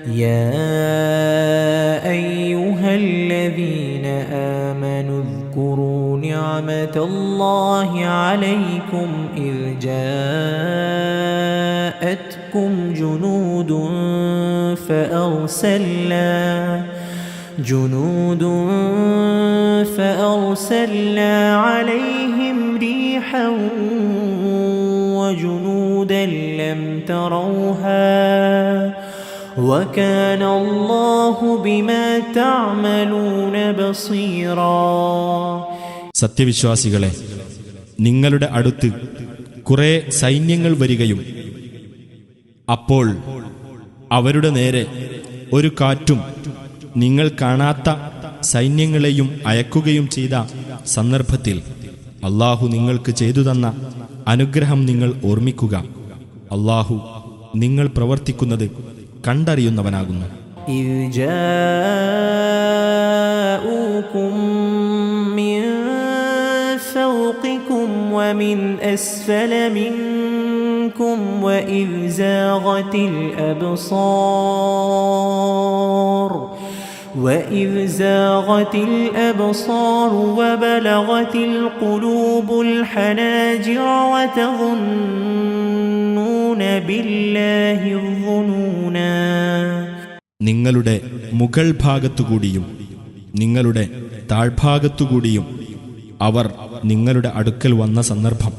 يا أيها الذين آمنوا اذكروا نعمة الله عليكم إذ جاءتكم فأرسلنا عليهم ريحا وجنودا لم تروها وكان الله بما تعملون بصيرا. സത്യവിശ്വാസികളെ, നിങ്ങളുടെ അടുത്ത് കുറെ സൈന്യങ്ങൾ വരികയും അപ്പോൾ അവരുടെ നേരെ ഒരു കാറ്റും നിങ്ങൾ കാണാത്ത സൈന്യങ്ങളെയും അയക്കുകയും ചെയ്ത സന്ദർഭത്തിൽ അല്ലാഹു നിങ്ങൾക്ക് ചെയ്തു തന്ന അനുഗ്രഹം നിങ്ങൾ ഓർമ്മിക്കുക. അല്ലാഹു നിങ്ങൾ പ്രവർത്തിക്കുന്നത് കണ്ടറിയുന്നവനാകുന്നു. إذ جاءوكم من فوقكم ومن أسفل منكم وإذ زاغت الأبصار وبلغت القلوب الحناجر وتظنون بالله الظنونا. നിങ്ങളുടെ മുകൾ ഭാഗത്തുകൂടിയും നിങ്ങളുടെ താഴ്ഭാഗത്തുകൂടിയും അവർ നിങ്ങളുടെ അടുക്കൽ വന്ന സന്ദർഭം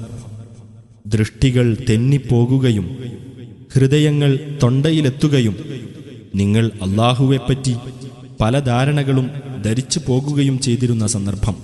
ദൃഷ്ടികൾ തെന്നിപ്പോകുകയും ഹൃദയങ്ങൾ തൊണ്ടയിലെത്തുകയും നിങ്ങൾ അല്ലാഹുവെപ്പറ്റി പല ധാരണകളും ധരിച്ചു പോകുകയും ചെയ്തിരുന്ന സന്ദർഭം